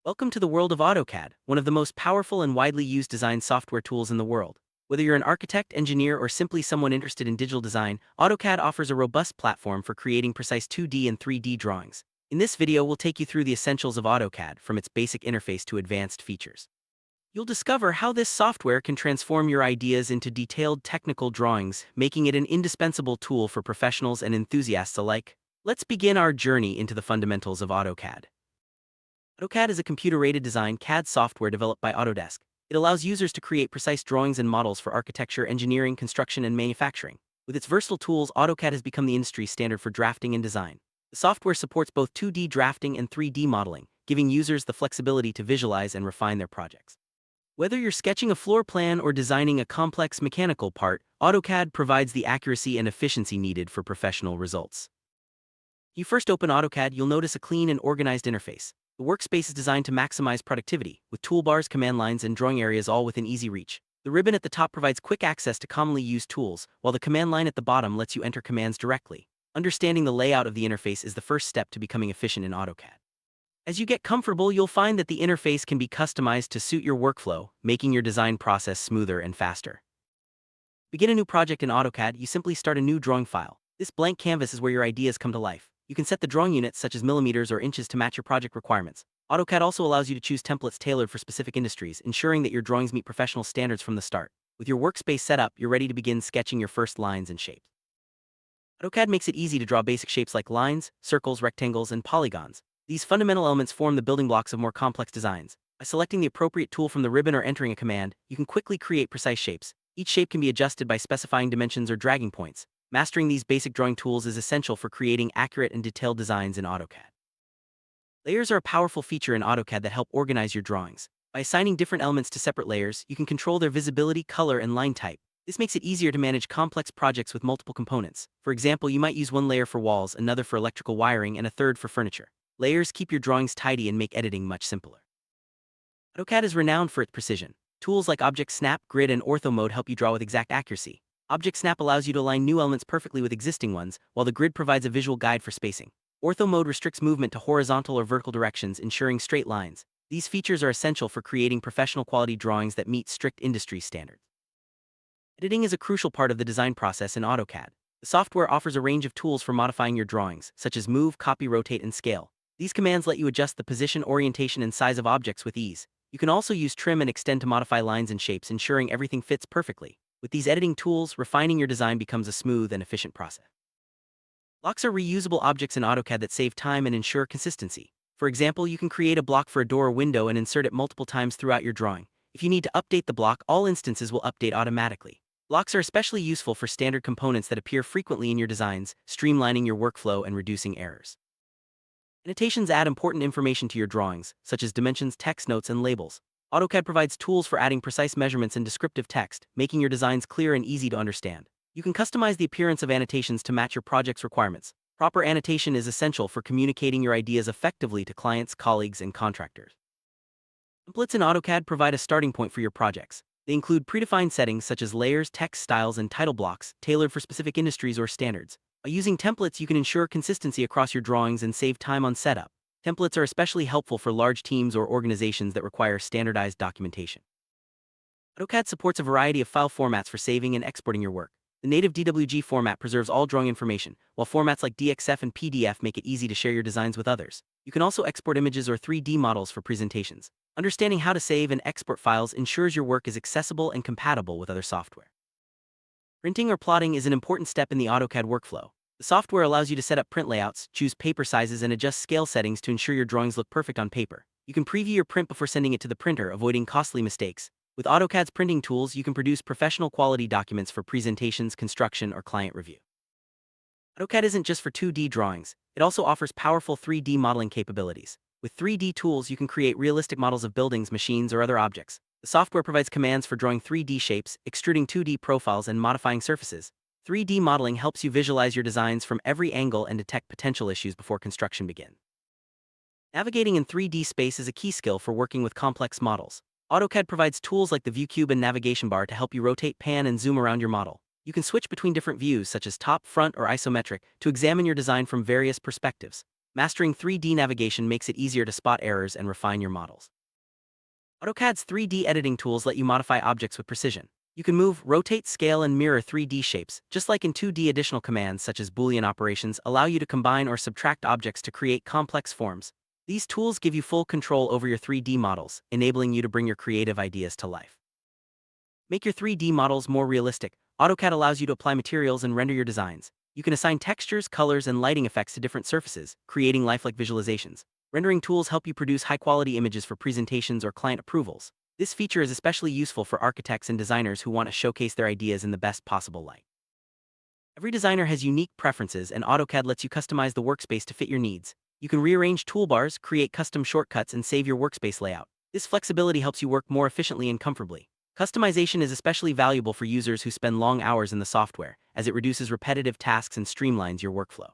Welcome to the world of AutoCAD, one of the most powerful and widely used design software tools in the world. Whether you're an architect, engineer, or simply someone interested in digital design, AutoCAD offers a robust platform for creating precise 2D and 3D drawings. In this video, we'll take you through the essentials of AutoCAD, from its basic interface to advanced features. You'll discover how this software can transform your ideas into detailed technical drawings, making it an indispensable tool for professionals and enthusiasts alike. Let's begin our journey into the fundamentals of AutoCAD. AutoCAD is a computer-aided design CAD software developed by Autodesk. It allows users to create precise drawings and models for architecture, engineering, construction, and manufacturing. With its versatile tools, AutoCAD has become the industry standard for drafting and design. The software supports both 2D drafting and 3D modeling, giving users the flexibility to visualize and refine their projects. Whether you're sketching a floor plan or designing a complex mechanical part, AutoCAD provides the accuracy and efficiency needed for professional results. When you first open AutoCAD, you'll notice a clean and organized interface. The workspace is designed to maximize productivity, with toolbars, command lines, and drawing areas all within easy reach. The ribbon at the top provides quick access to commonly used tools, while the command line at the bottom lets you enter commands directly. Understanding the layout of the interface is the first step to becoming efficient in AutoCAD. As you get comfortable, you'll find that the interface can be customized to suit your workflow, making your design process smoother and faster. Begin a new project in AutoCAD, you simply start a new drawing file. This blank canvas is where your ideas come to life. You can set the drawing units such as millimeters or inches to match your project requirements. AutoCAD also allows you to choose templates tailored for specific industries, ensuring that your drawings meet professional standards from the start. With your workspace set up, you're ready to begin sketching your first lines and shapes. AutoCAD makes it easy to draw basic shapes like lines, circles, rectangles, and polygons. These fundamental elements form the building blocks of more complex designs. By selecting the appropriate tool from the ribbon or entering a command, you can quickly create precise shapes. Each shape can be adjusted by specifying dimensions or dragging points. Mastering these basic drawing tools is essential for creating accurate and detailed designs in AutoCAD. Layers are a powerful feature in AutoCAD that help organize your drawings. By assigning different elements to separate layers, you can control their visibility, color, and line type. This makes it easier to manage complex projects with multiple components. For example, you might use one layer for walls, another for electrical wiring, and a third for furniture. Layers keep your drawings tidy and make editing much simpler. AutoCAD is renowned for its precision. Tools like Object Snap, Grid, and Ortho mode help you draw with exact accuracy. Object Snap allows you to align new elements perfectly with existing ones, while the Grid provides a visual guide for spacing. Ortho mode restricts movement to horizontal or vertical directions, ensuring straight lines. These features are essential for creating professional quality drawings that meet strict industry standards. Editing is a crucial part of the design process in AutoCAD. The software offers a range of tools for modifying your drawings, such as move, copy, rotate, and scale. These commands let you adjust the position, orientation, and size of objects with ease. You can also use trim and extend to modify lines and shapes, ensuring everything fits perfectly. With these editing tools, refining your design becomes a smooth and efficient process. Blocks are reusable objects in AutoCAD that save time and ensure consistency. For example, you can create a block for a door or window and insert it multiple times throughout your drawing. If you need to update the block, all instances will update automatically. Blocks are especially useful for standard components that appear frequently in your designs, streamlining your workflow and reducing errors. Annotations add important information to your drawings, such as dimensions, text notes, and labels. AutoCAD provides tools for adding precise measurements and descriptive text, making your designs clear and easy to understand. You can customize the appearance of annotations to match your project's requirements. Proper annotation is essential for communicating your ideas effectively to clients, colleagues, and contractors. Templates in AutoCAD provide a starting point for your projects. They include predefined settings such as layers, text styles, and title blocks, tailored for specific industries or standards. By using templates, you can ensure consistency across your drawings and save time on setup. Templates are especially helpful for large teams or organizations that require standardized documentation. AutoCAD supports a variety of file formats for saving and exporting your work. The native DWG format preserves all drawing information, while formats like DXF and PDF make it easy to share your designs with others. You can also export images or 3D models for presentations. Understanding how to save and export files ensures your work is accessible and compatible with other software. Printing or plotting is an important step in the AutoCAD workflow. The software allows you to set up print layouts, choose paper sizes, and adjust scale settings to ensure your drawings look perfect on paper. You can preview your print before sending it to the printer, avoiding costly mistakes. With AutoCAD's printing tools, you can produce professional quality documents for presentations, construction, or client review. AutoCAD isn't just for 2D drawings, it also offers powerful 3D modeling capabilities. With 3D tools, you can create realistic models of buildings, machines, or other objects. The software provides commands for drawing 3D shapes, extruding 2D profiles, and modifying surfaces. 3D modeling helps you visualize your designs from every angle and detect potential issues before construction begins. Navigating in 3D space is a key skill for working with complex models. AutoCAD provides tools like the view cube and navigation bar to help you rotate, pan, and zoom around your model. You can switch between different views such as top, front, or isometric to examine your design from various perspectives. Mastering 3D navigation makes it easier to spot errors and refine your models. AutoCAD's 3D editing tools let you modify objects with precision. You can move, rotate, scale, and mirror 3D shapes, just like in 2D. Additional commands such as Boolean operations allow you to combine or subtract objects to create complex forms. These tools give you full control over your 3D models, enabling you to bring your creative ideas to life. Make your 3D models more realistic. AutoCAD allows you to apply materials and render your designs. You can assign textures, colors, and lighting effects to different surfaces, creating lifelike visualizations. Rendering tools help you produce high-quality images for presentations or client approvals. This feature is especially useful for architects and designers who want to showcase their ideas in the best possible light. Every designer has unique preferences, and AutoCAD lets you customize the workspace to fit your needs. You can rearrange toolbars, create custom shortcuts, and save your workspace layout. This flexibility helps you work more efficiently and comfortably. Customization is especially valuable for users who spend long hours in the software, as it reduces repetitive tasks and streamlines your workflow.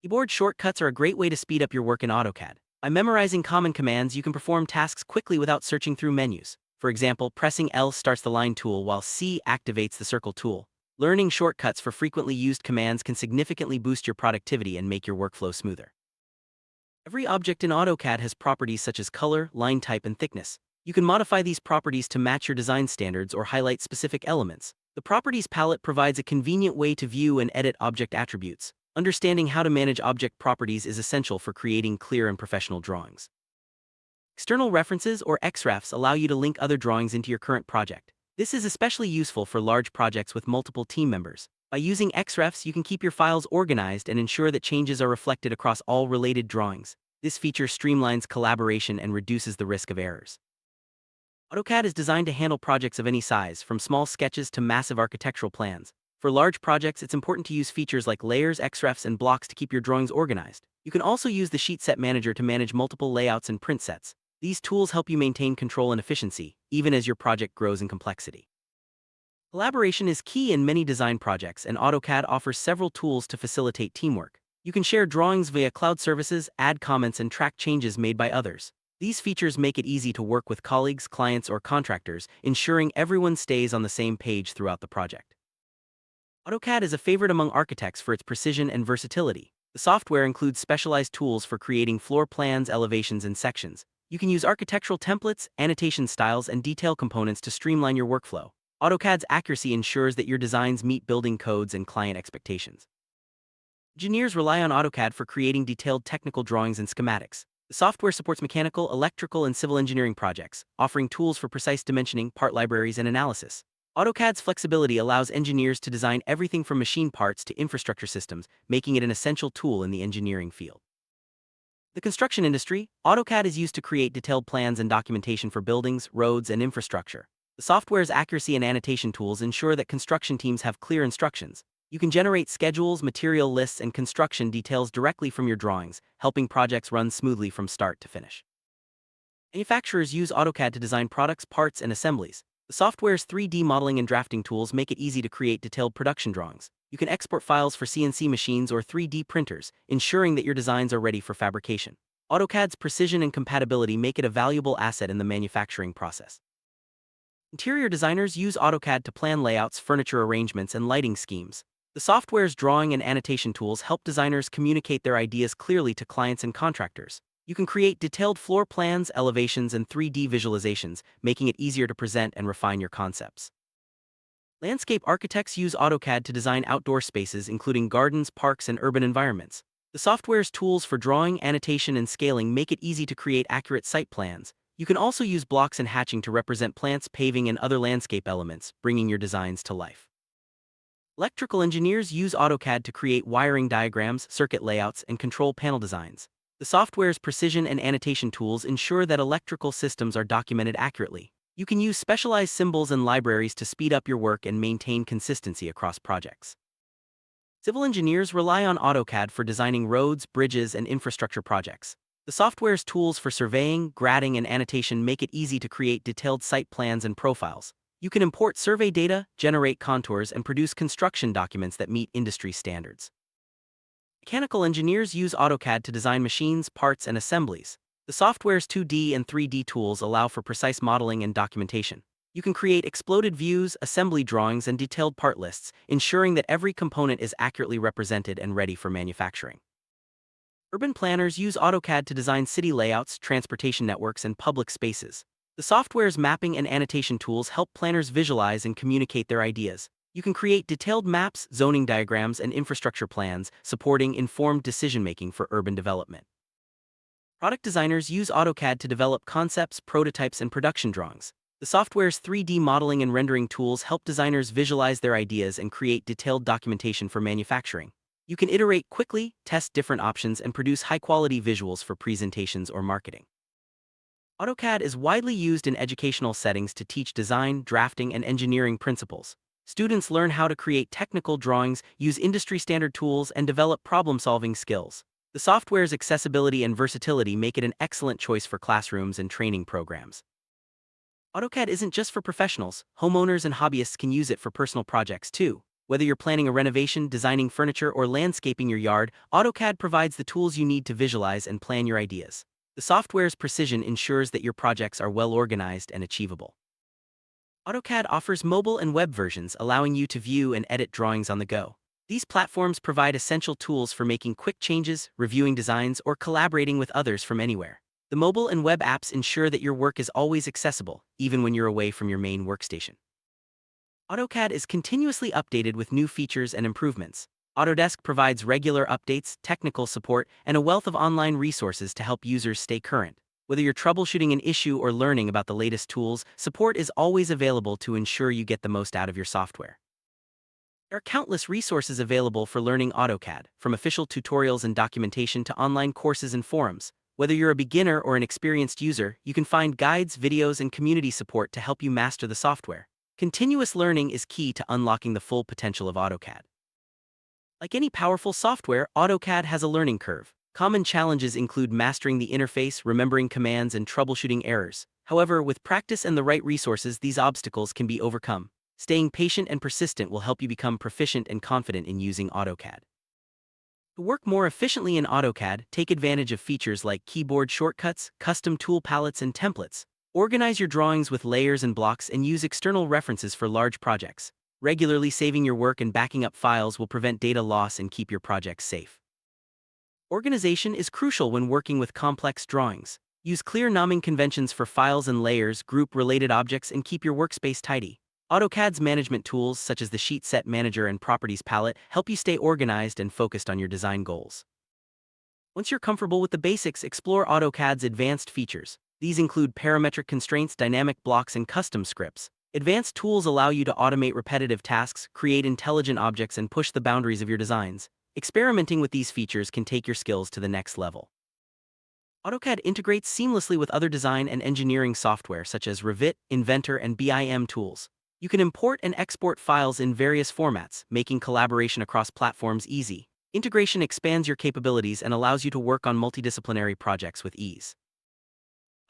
Keyboard shortcuts are a great way to speed up your work in AutoCAD. By memorizing common commands, you can perform tasks quickly without searching through menus. For example, pressing L starts the line tool while C activates the circle tool. Learning shortcuts for frequently used commands can significantly boost your productivity and make your workflow smoother. Every object in AutoCAD has properties such as color, line type, and thickness. You can modify these properties to match your design standards or highlight specific elements. The Properties palette provides a convenient way to view and edit object attributes. Understanding how to manage object properties is essential for creating clear and professional drawings. External references or Xrefs allow you to link other drawings into your current project. This is especially useful for large projects with multiple team members. By using Xrefs, you can keep your files organized and ensure that changes are reflected across all related drawings. This feature streamlines collaboration and reduces the risk of errors. AutoCAD is designed to handle projects of any size, from small sketches to massive architectural plans. For large projects, it's important to use features like layers, Xrefs, and blocks to keep your drawings organized. You can also use the Sheet Set Manager to manage multiple layouts and print sets. These tools help you maintain control and efficiency, even as your project grows in complexity. Collaboration is key in many design projects, and AutoCAD offers several tools to facilitate teamwork. You can share drawings via cloud services, add comments, and track changes made by others. These features make it easy to work with colleagues, clients, or contractors, ensuring everyone stays on the same page throughout the project. AutoCAD is a favorite among architects for its precision and versatility. The software includes specialized tools for creating floor plans, elevations, and sections. You can use architectural templates, annotation styles, and detail components to streamline your workflow. AutoCAD's accuracy ensures that your designs meet building codes and client expectations. Engineers rely on AutoCAD for creating detailed technical drawings and schematics. The software supports mechanical, electrical, and civil engineering projects, offering tools for precise dimensioning, part libraries, and analysis. AutoCAD's flexibility allows engineers to design everything from machine parts to infrastructure systems, making it an essential tool in the engineering field. The construction industry, AutoCAD is used to create detailed plans and documentation for buildings, roads, and infrastructure. The software's accuracy and annotation tools ensure that construction teams have clear instructions. You can generate schedules, material lists, and construction details directly from your drawings, helping projects run smoothly from start to finish. Manufacturers use AutoCAD to design products, parts, and assemblies. The software's 3D modeling and drafting tools make it easy to create detailed production drawings. You can export files for CNC machines or 3D printers, ensuring that your designs are ready for fabrication. AutoCAD's precision and compatibility make it a valuable asset in the manufacturing process. Interior designers use AutoCAD to plan layouts, furniture arrangements, and lighting schemes. The software's drawing and annotation tools help designers communicate their ideas clearly to clients and contractors. You can create detailed floor plans, elevations, and 3D visualizations, making it easier to present and refine your concepts. Landscape architects use AutoCAD to design outdoor spaces, including gardens, parks, and urban environments. The software's tools for drawing, annotation, and scaling make it easy to create accurate site plans. You can also use blocks and hatching to represent plants, paving, and other landscape elements, bringing your designs to life. Electrical engineers use AutoCAD to create wiring diagrams, circuit layouts, and control panel designs. The software's precision and annotation tools ensure that electrical systems are documented accurately. You can use specialized symbols and libraries to speed up your work and maintain consistency across projects. Civil engineers rely on AutoCAD for designing roads, bridges, and infrastructure projects. The software's tools for surveying, grading, and annotation make it easy to create detailed site plans and profiles. You can import survey data, generate contours, and produce construction documents that meet industry standards. Mechanical engineers use AutoCAD to design machines, parts, and assemblies. The software's 2D and 3D tools allow for precise modeling and documentation. You can create exploded views, assembly drawings, and detailed part lists, ensuring that every component is accurately represented and ready for manufacturing. Urban planners use AutoCAD to design city layouts, transportation networks, and public spaces. The software's mapping and annotation tools help planners visualize and communicate their ideas. You can create detailed maps, zoning diagrams, and infrastructure plans, supporting informed decision-making for urban development. Product designers use AutoCAD to develop concepts, prototypes, and production drawings. The software's 3D modeling and rendering tools help designers visualize their ideas and create detailed documentation for manufacturing. You can iterate quickly, test different options, and produce high-quality visuals for presentations or marketing. AutoCAD is widely used in educational settings to teach design, drafting, and engineering principles. Students learn how to create technical drawings, use industry-standard tools, and develop problem-solving skills. The software's accessibility and versatility make it an excellent choice for classrooms and training programs. AutoCAD isn't just for professionals. Homeowners and hobbyists can use it for personal projects too. Whether you're planning a renovation, designing furniture, or landscaping your yard, AutoCAD provides the tools you need to visualize and plan your ideas. The software's precision ensures that your projects are well organized and achievable. AutoCAD offers mobile and web versions, allowing you to view and edit drawings on the go. These platforms provide essential tools for making quick changes, reviewing designs, or collaborating with others from anywhere. The mobile and web apps ensure that your work is always accessible, even when you're away from your main workstation. AutoCAD is continuously updated with new features and improvements. Autodesk provides regular updates, technical support, and a wealth of online resources to help users stay current. Whether you're troubleshooting an issue or learning about the latest tools, support is always available to ensure you get the most out of your software. There are countless resources available for learning AutoCAD, from official tutorials and documentation to online courses and forums. Whether you're a beginner or an experienced user, you can find guides, videos, and community support to help you master the software. Continuous learning is key to unlocking the full potential of AutoCAD. Like any powerful software, AutoCAD has a learning curve. Common challenges include mastering the interface, remembering commands, and troubleshooting errors. However, with practice and the right resources, these obstacles can be overcome. Staying patient and persistent will help you become proficient and confident in using AutoCAD. To work more efficiently in AutoCAD, take advantage of features like keyboard shortcuts, custom tool palettes, and templates. Organize your drawings with layers and blocks and use external references for large projects. Regularly saving your work and backing up files will prevent data loss and keep your projects safe. Organization is crucial when working with complex drawings. Use clear naming conventions for files and layers, group related objects, and keep your workspace tidy. AutoCAD's management tools, such as the Sheet Set Manager and Properties palette, help you stay organized and focused on your design goals. Once you're comfortable with the basics, explore AutoCAD's advanced features. These include parametric constraints, dynamic blocks, and custom scripts. Advanced tools allow you to automate repetitive tasks, create intelligent objects, and push the boundaries of your designs. Experimenting with these features can take your skills to the next level. AutoCAD integrates seamlessly with other design and engineering software such as Revit, Inventor, and BIM tools. You can import and export files in various formats, making collaboration across platforms easy. Integration expands your capabilities and allows you to work on multidisciplinary projects with ease.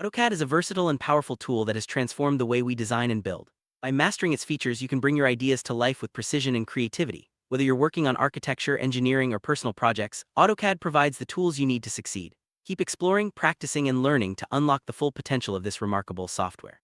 AutoCAD is a versatile and powerful tool that has transformed the way we design and build. By mastering its features, you can bring your ideas to life with precision and creativity. Whether you're working on architecture, engineering, or personal projects, AutoCAD provides the tools you need to succeed. Keep exploring, practicing, and learning to unlock the full potential of this remarkable software.